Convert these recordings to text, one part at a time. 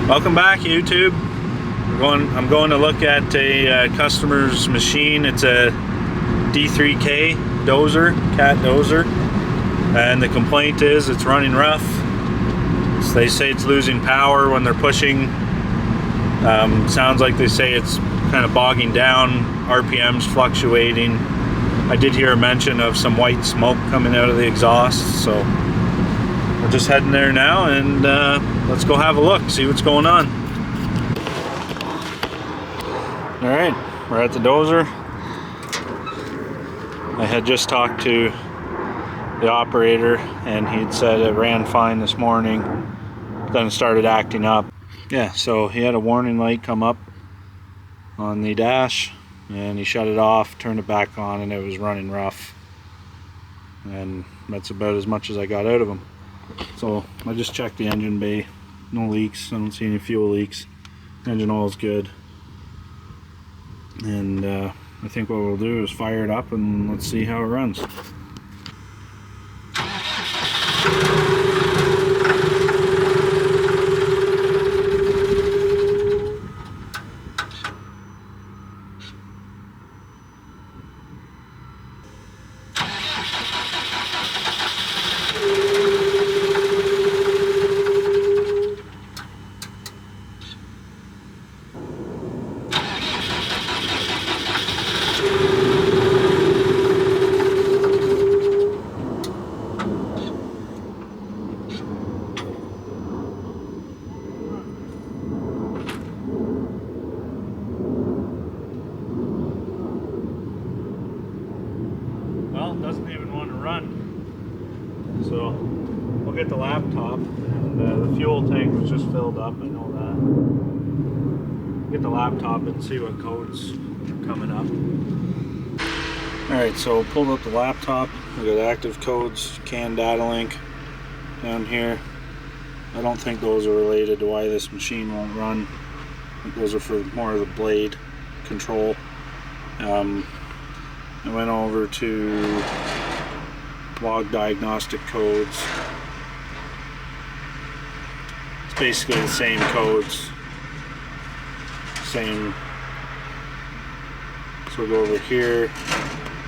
Welcome back, YouTube. I'm going to look at a customer's machine. It's a D3K Dozer, cat Dozer, and the complaint is it's running rough. So they say it's losing power when they're pushing. Sounds like they say it's kind of bogging down, RPMs fluctuating. I did hear a mention of some white smoke coming out of the exhaust, so we're just heading there now, and let's go have a look, see what's going on. All right, we're at the Dozer. I had just talked to the operator, and he'd said it ran fine this morning, then it started acting up. Yeah, so he had a warning light come up on the dash, and he shut it off, turned it back on, and it was running rough. And that's about as much as I got out of him. So I just checked the engine bay, no leaks. I don't see any fuel leaks. Engine oil is good. And I think what we'll do is fire it up and let's see how it runs. Well, it doesn't even want to run. So we'll get the laptop, and the fuel tank was just filled up, I know that. Get the laptop and see what codes are coming up. Alright, so pulled up the laptop. We got active codes, CAN data link down here. I don't think those are related to why this machine won't run. I think those are for more of the blade control. I went over to log diagnostic codes. It's basically the same codes, same. So we'll go over here,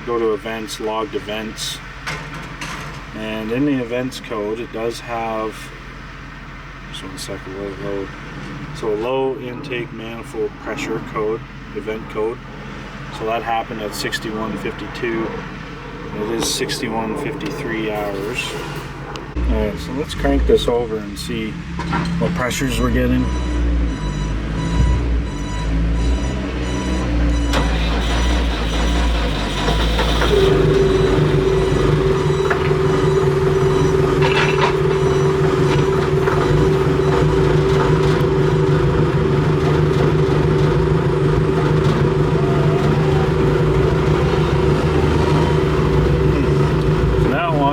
go to events, logged events, and in the events code it does have, just 1 second, let it load. So a low intake manifold pressure code, event code. So that happened at 61:52. It is 61:53 hours. Alright, so let's crank this over and see what pressures we're getting.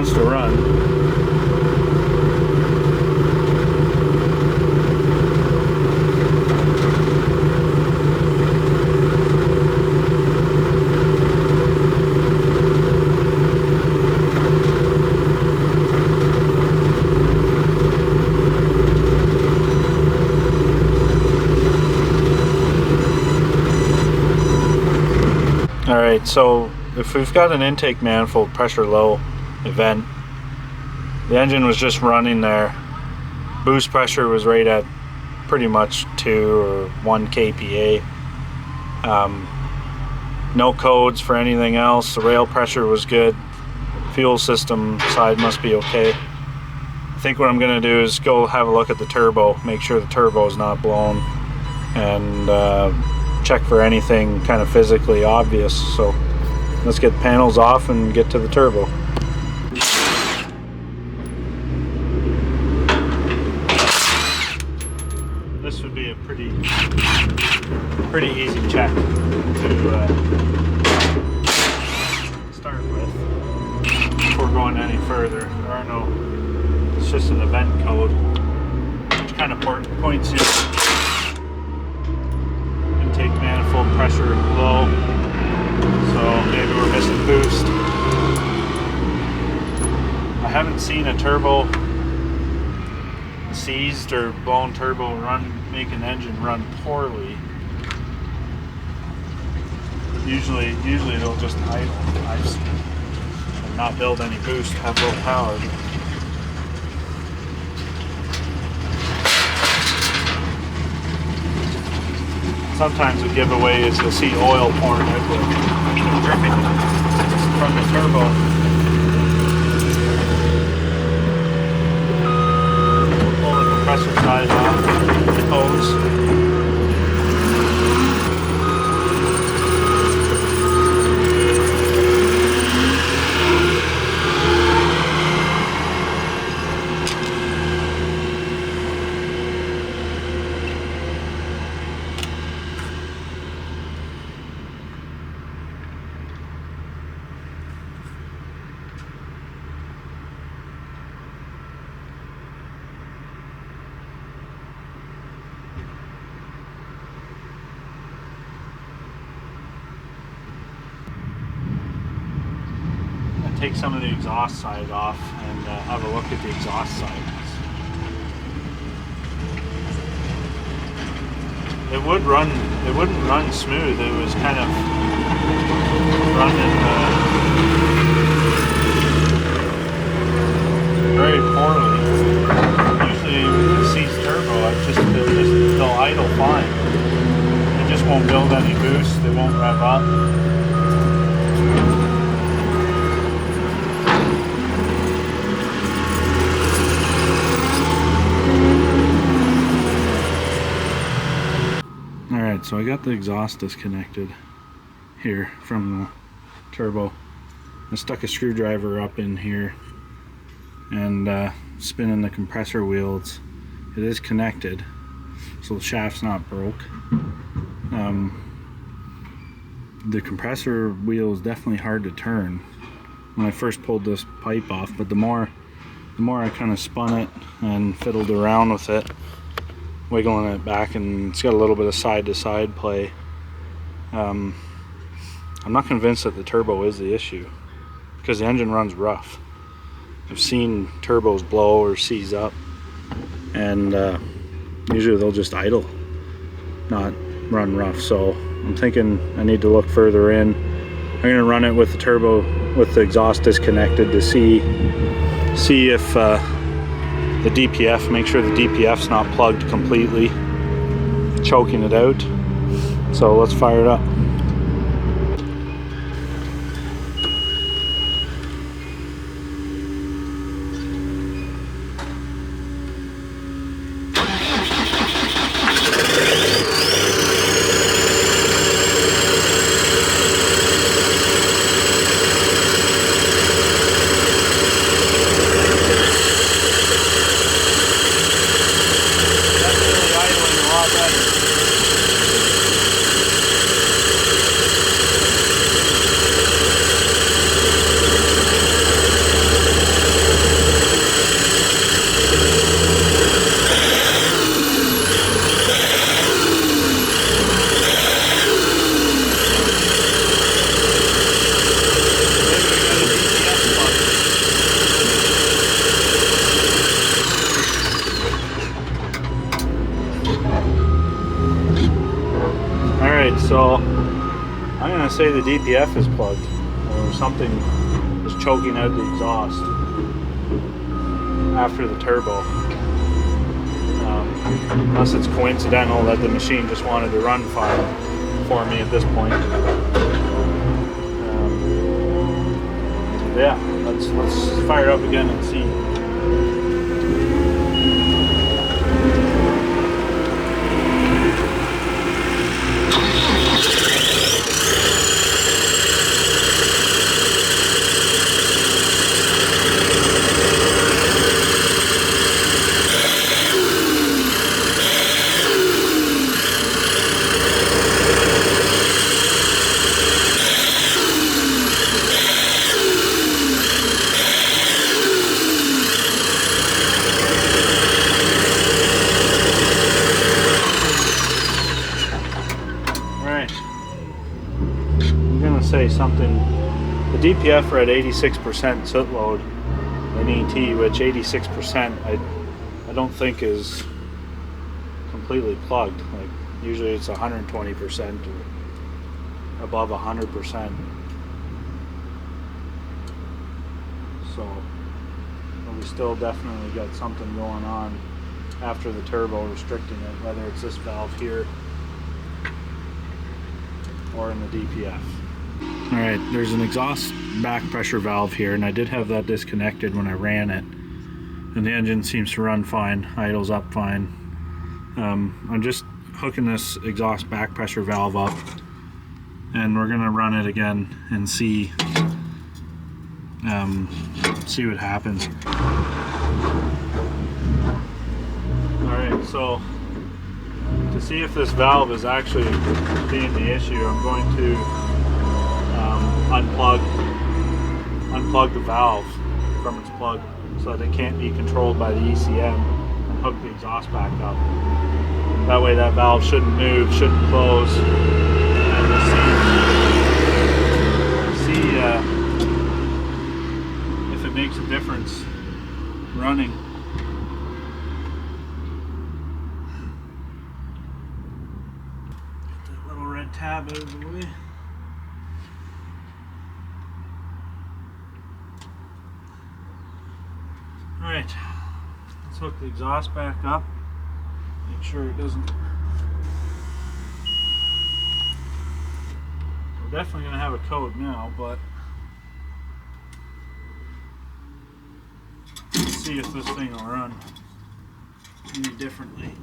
To run. Alright, so if we've got an intake manifold pressure low event, the engine was just running there. Boost pressure was right at pretty much 2 or 1 kPa. No codes for anything else. The rail pressure was good. Fuel system side must be okay. I think what I'm going to do is go have a look at the turbo, make sure the turbo is not blown, and check for anything kind of physically obvious. So let's get the panels off and get to the turbo. This would be a pretty easy check to start with before going any further. There are no, it's just an event code which kind of points you intake manifold pressure low, so maybe we're missing boost. I haven't seen a turbo seized or blown turbo make an engine run poorly. Usually they'll just idle, I've seen, and not build any boost, have low power. Sometimes the giveaway is you'll see oil pouring out, dripping from the turbo. Pull the compressor side off the hose. Take some of the exhaust side off and have a look at the exhaust side. It wouldn't run smooth. It was kind of running very poorly. Usually with the seized turbo, they'll idle fine. It just won't build any boost. They won't rev up. Alright, so I got the exhaust disconnected here from the turbo. I stuck a screwdriver up in here and spinning the compressor wheels. It is connected, so the shaft's not broke. The compressor wheel is definitely hard to turn when I first pulled this pipe off, but the more I kind of spun it and fiddled around with it, wiggling it back, and it's got a little bit of side-to-side play. I'm not convinced that the turbo is the issue because the engine runs rough. I've seen turbos blow or seize up, and usually they'll just idle, not run rough. So I'm thinking I need to look further in. I'm gonna run it with the turbo with the exhaust disconnected to see if the DPF, make sure the DPF's not plugged completely, choking it out. So let's fire it up. So I'm going to say the DPF is plugged, or something is choking out the exhaust after the turbo. Unless it's coincidental that the machine just wanted to run fine for me at this point. Yeah, let's fire it up again and see. Say something. The DPF are at 86% soot load in ET, which 86%, I I don't think is completely plugged. Like usually it's 120% or above 100%. So but we still definitely got something going on after the turbo restricting it, whether it's this valve here or in the DPF. Alright, there's an exhaust back pressure valve here, and I did have that disconnected when I ran it. And the engine seems to run fine, idles up fine. I'm just hooking this exhaust back pressure valve up, and we're gonna run it again and see what happens. Alright, so to see if this valve is actually being the issue, I'm going to unplug the valve from its plug so that it can't be controlled by the ECM, and hook the exhaust back up. That way that valve shouldn't move, shouldn't close, and we'll see if it makes a difference running. Get that little red tab out of the way. Alright, let's hook the exhaust back up, make sure it doesn't. We're definitely going to have a code now, but let's see if this thing will run any differently.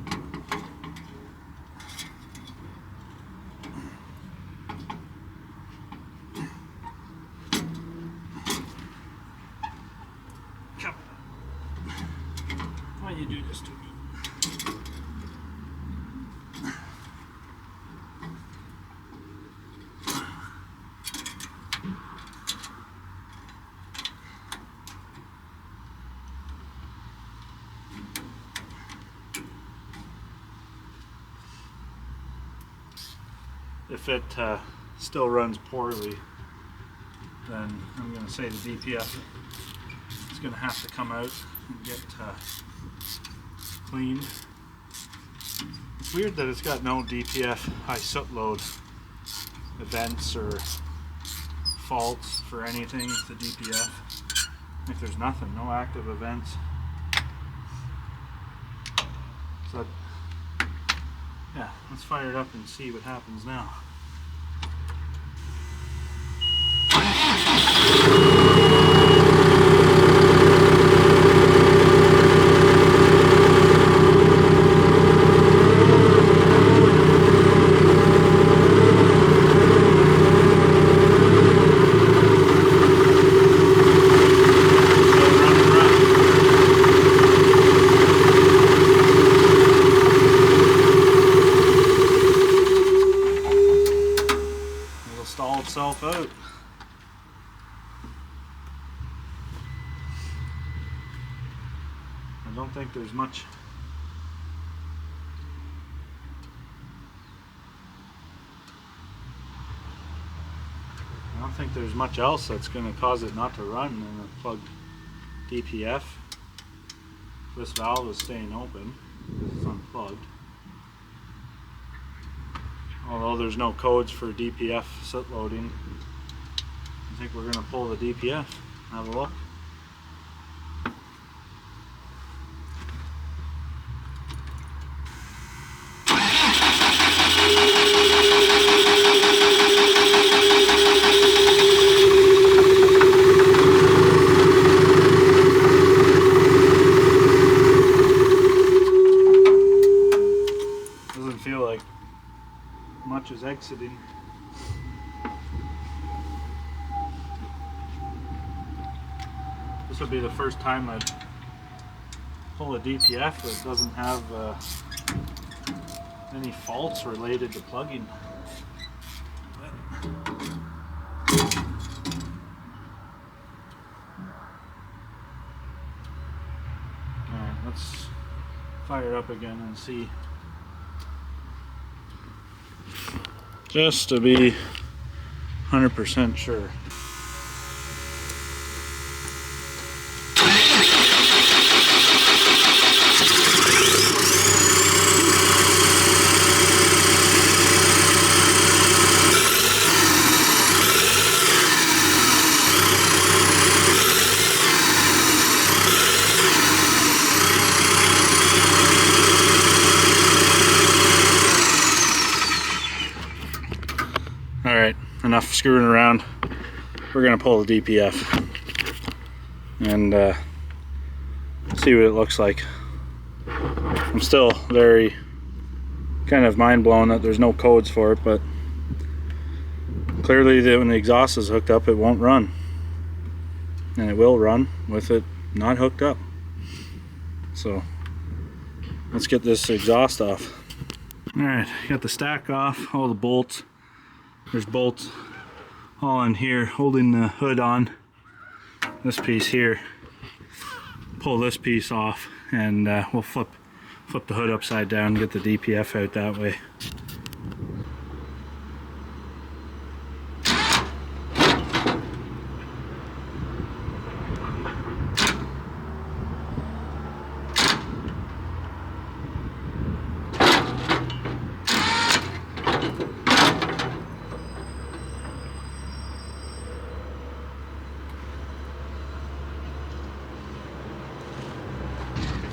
Why you do this to me? If it still runs poorly, then I'm going to say the DPF is going to have to come out and get cleaned. It's weird that it's got no DPF high soot load events or faults for anything with the DPF. Like there's nothing, no active events. So yeah, let's fire it up and see what happens now. Itself out. I don't think there's much. I don't think there's much else that's going to cause it not to run in a plugged DPF. This valve is staying open because it's unplugged. Although there's no codes for DPF soot loading, I think we're going to pull the DPF. Have a look. Doesn't feel like much is exiting. This will be the first time I pull a DPF that doesn't have any faults related to plugging. Alright, let's fire it up again and see. Just to be 100% sure. enough screwing around. We're gonna pull the DPF and see what it looks like. I'm still very kind of mind blown that there's no codes for it, but clearly when the exhaust is hooked up, it won't run, and it will run with it not hooked up. So let's get this exhaust off. All right, got the stack off, all the bolts. There's bolts all in here holding the hood on. This piece here, pull this piece off, and we'll flip the hood upside down and get the DPF out that way.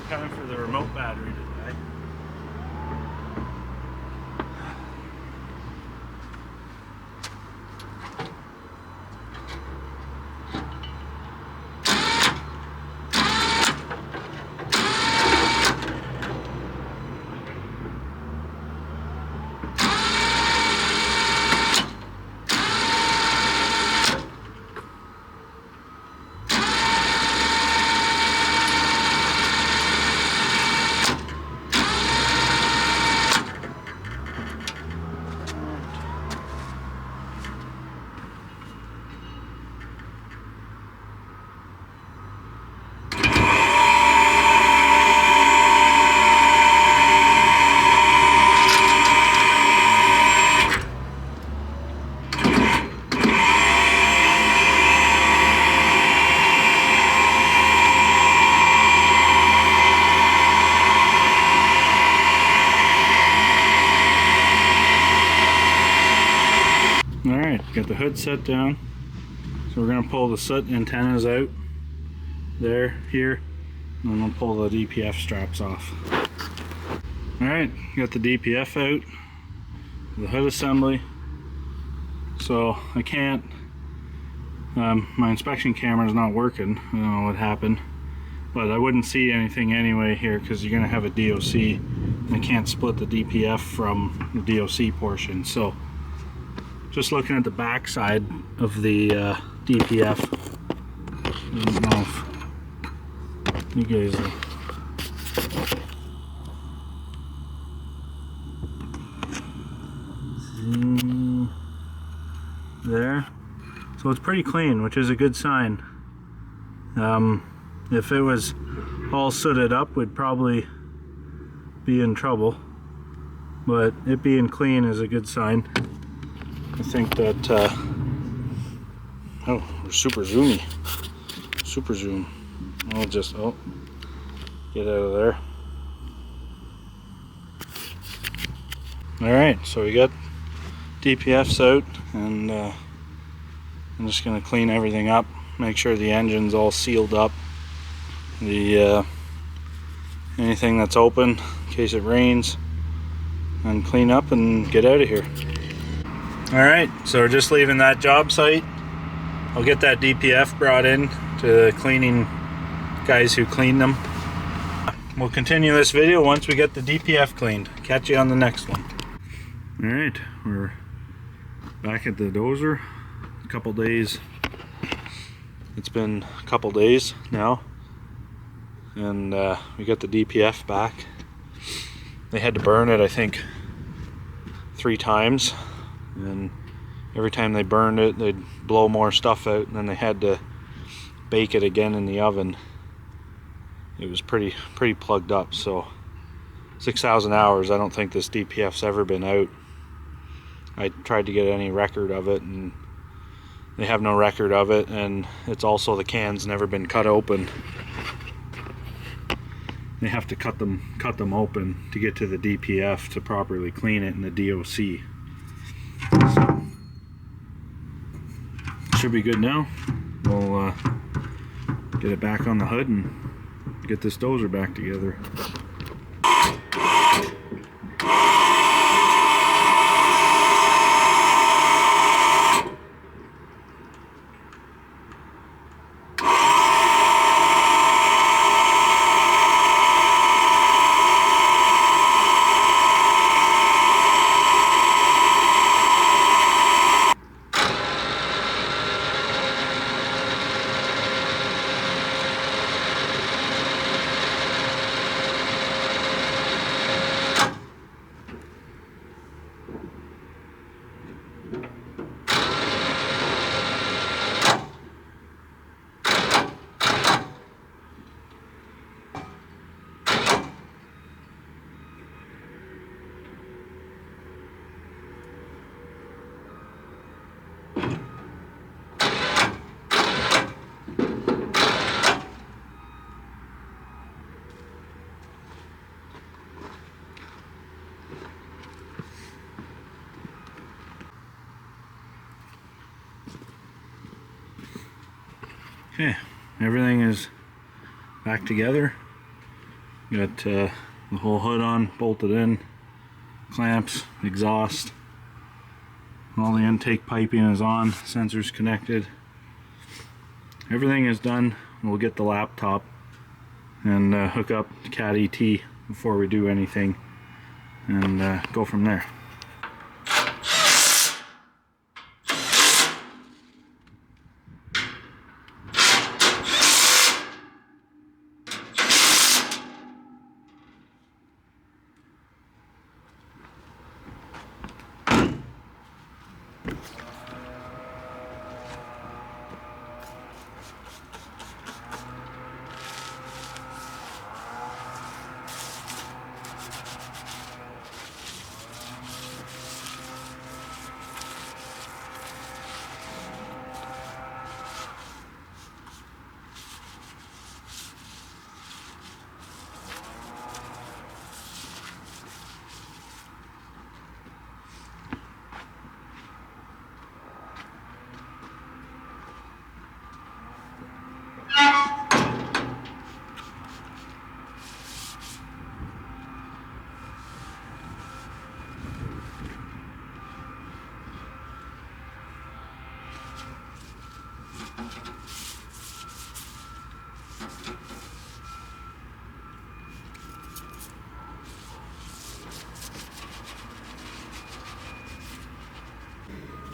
Coming for the remote battery today. Alright, got the hood set down. So we're going to pull the soot antennas out. There, here. And then we'll pull the DPF straps off. Alright, got the DPF out. The hood assembly. So I can't, my inspection camera is not working. I don't know what happened. But I wouldn't see anything anyway here because you're going to have a DOC. And I can't split the DPF from the DOC portion. So just looking at the back side of the DPF. I don't know if you guys see there. So it's pretty clean, which is a good sign. If it was all sooted up, we'd probably be in trouble. But it being clean is a good sign. I think that, oh, we're super zoomy. Super zoom. I'll just, oh, get out of there. Alright, so we got DPFs out, and I'm just going to clean everything up, make sure the engine's all sealed up. The anything that's open in case it rains, and clean up and get out of here. Alright, so we're just leaving that job site. I'll get that DPF brought in to the cleaning guys who clean them. We'll continue this video once we get the DPF cleaned. Catch you on the next one. Alright, we're back at the Dozer. A couple days. It's been a couple days now. And we got the DPF back. They had to burn it, I think, 3 times. And every time they burned it, they'd blow more stuff out, and then they had to bake it again in the oven. It was pretty plugged up. So 6,000 hours. I don't think this DPF's ever been out. I tried to get any record of it, and they have no record of it. And it's also, the can's never been cut open. They have to cut them open to get to the DPF to properly clean it in the DOC. So, should be good now. We'll get it back on the hood and get this Dozer back together. Okay, everything is back together. Got the whole hood on, bolted in, clamps, exhaust. All the intake piping is on, sensors connected. Everything is done. We'll get the laptop and hook up to CAT ET before we do anything and go from there.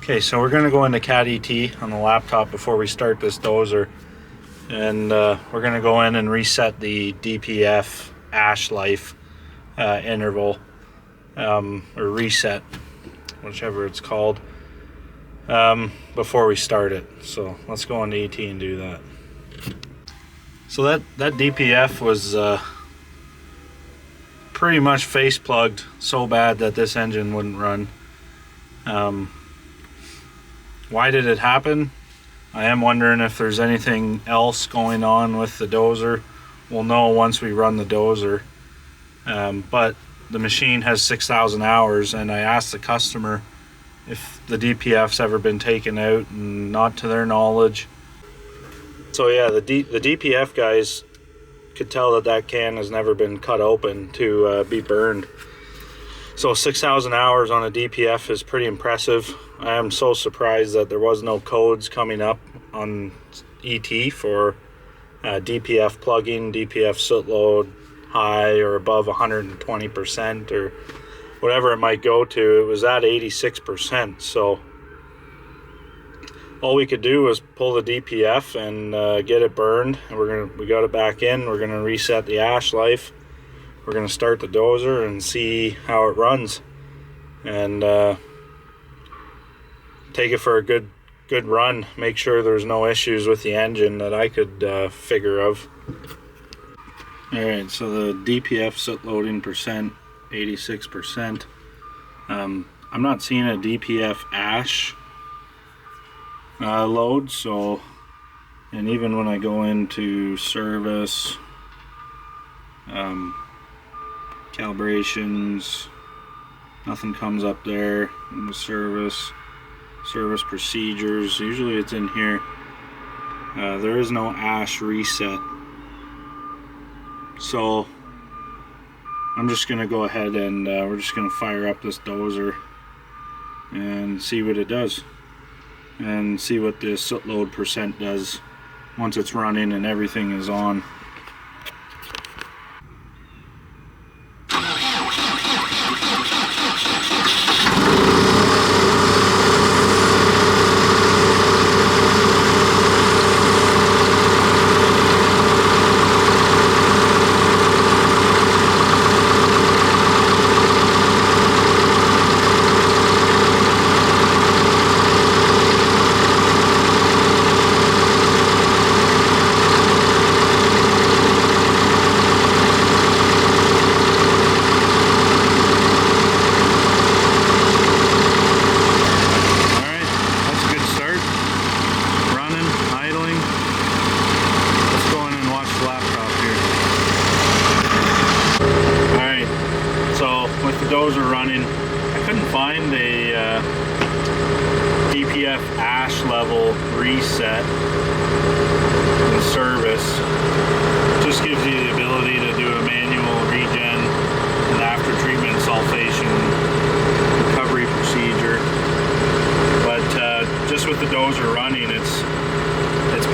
Okay, so we're going to go into CAT ET on the laptop before we start this dozer, and we're going to go in and reset the DPF ash life interval, or reset, whichever it's called, before we start it. So let's go into ET and do that. So that DPF was pretty much face plugged so bad that this engine wouldn't run. Why did it happen? I am wondering if there's anything else going on with the dozer. We'll know once we run the dozer. But the machine has 6,000 hours, and I asked the customer if the DPF's ever been taken out, and not to their knowledge. So yeah, the DPF guys could tell that can has never been cut open to be burned. So 6,000 hours on a DPF is pretty impressive. I am so surprised that there was no codes coming up on ET for DPF plugging, DPF soot load high or above 120% or whatever it might go to. It was at 86%. So all we could do was pull the DPF and get it burned. And we got it back in. We're gonna reset the ash life. We're going to start the dozer and see how it runs, and take it for a good run. Make sure there's no issues with the engine that I could figure of. Alright, so the DPF soot loading percent, 86%. I'm not seeing a DPF ash load, so, and even when I go into service, calibrations, nothing comes up there. In the service procedures, usually it's in here. There is no ash reset, so I'm just gonna go ahead and we're just gonna fire up this dozer and see what it does, and see what the soot load percent does once it's running and everything is on. Dozer running. I couldn't find a DPF ash level reset in service. Just gives you the ability to do a manual regen and after treatment sulfation recovery procedure. But just with the dozer running, it's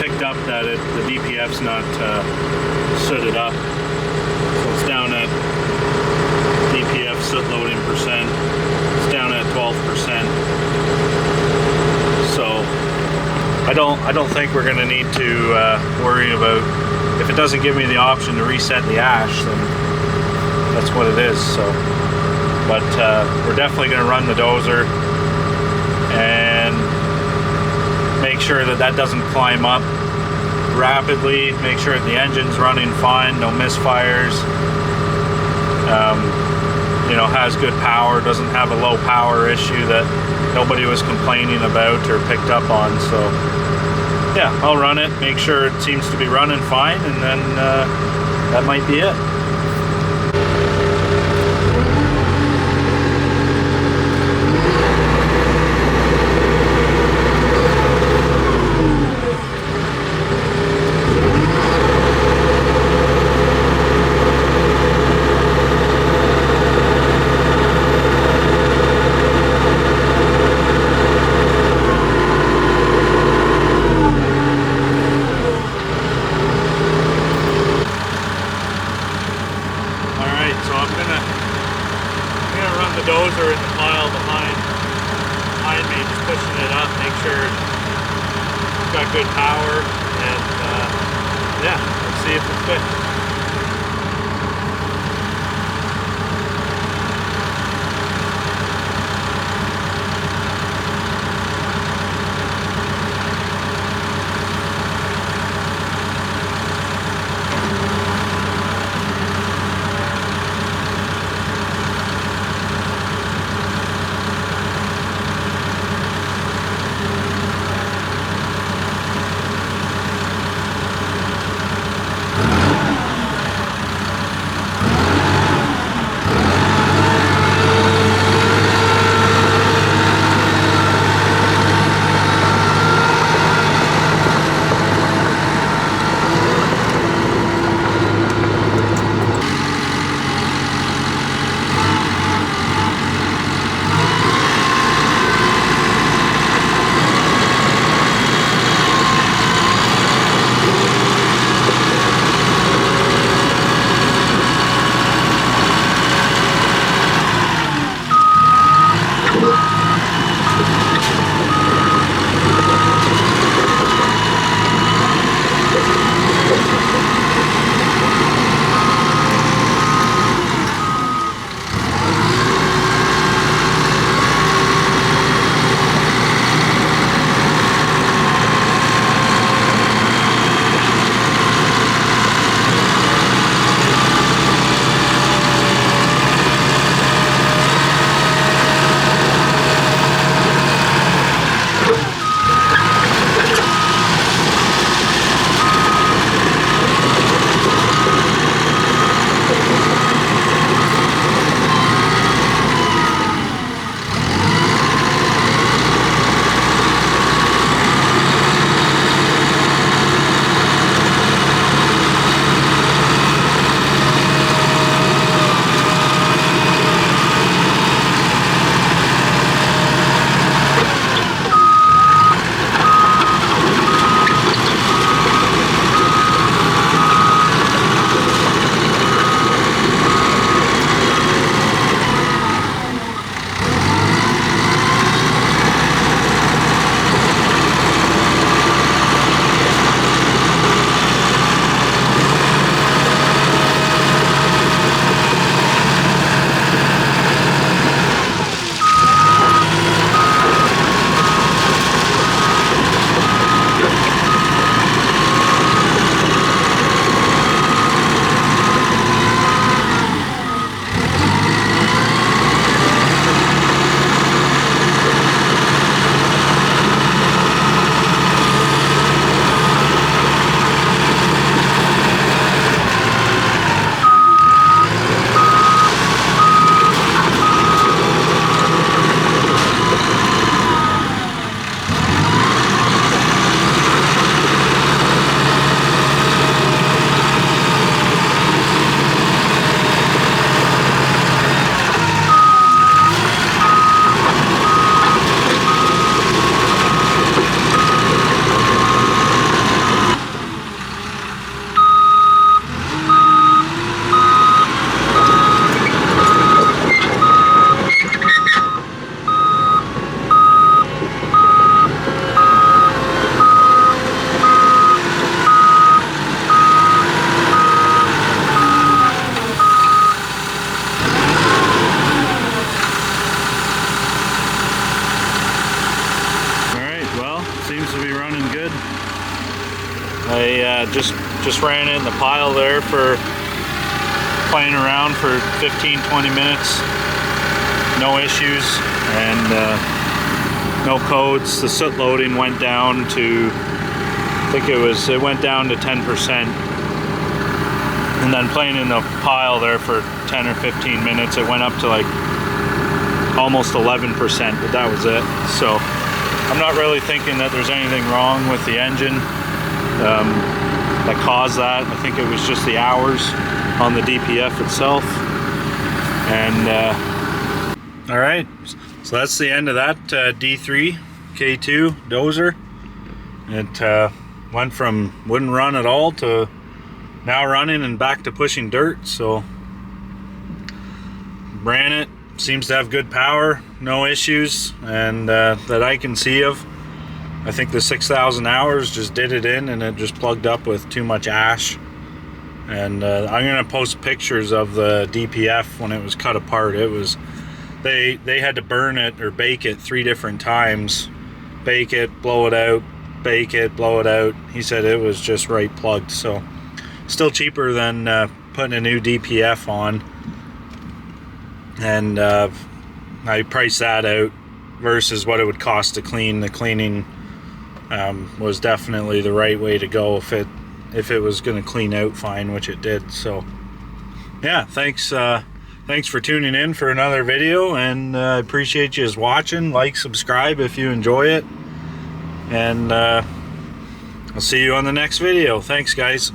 picked up that the DPF's not sooted up. So it's down at DPF soot loading percent. It's down at 12%. So I don't think we're going to need to worry about, if it doesn't give me the option to reset the ash, then that's what it is. So, but we're definitely going to run the dozer and make sure that that doesn't climb up rapidly. Make sure that the engine's running fine, no misfires. You know, has good power, doesn't have a low power issue that nobody was complaining about or picked up on. So yeah, I'll run it, make sure it seems to be running fine, and then that might be it. Dozer in the pile behind me, just pushing it up, make sure it's got good power, and yeah, let's see if it's fixed. just ran it in the pile there for playing around for 15-20 minutes. No issues, and no codes. The soot loading went down to, I think it went down to 10%. And then playing in the pile there for 10 or 15 minutes, it went up to like almost 11%, but that was it. So I'm not really thinking that there's anything wrong with the engine that caused that. I think it was just the hours on the DPF itself. And all right, so that's the end of that D3K2 Dozer. It went from wouldn't run at all to now running and back to pushing dirt. So ran it, seems to have good power, no issues, and that I can see of. I think the 6,000 hours just did it in, and it just plugged up with too much ash. And I'm gonna post pictures of the DPF when it was cut apart. It was, they had to burn it or bake it 3 different times. Bake it, blow it out, bake it, blow it out. He said it was just right plugged. So still cheaper than putting a new DPF on. And I priced that out versus what it would cost to clean. The cleaning was definitely the right way to go if it was going to clean out fine, which it did. So yeah, thanks for tuning in for another video, and I appreciate you watching. Like, subscribe if you enjoy it, and I'll see you on the next video. Thanks, guys.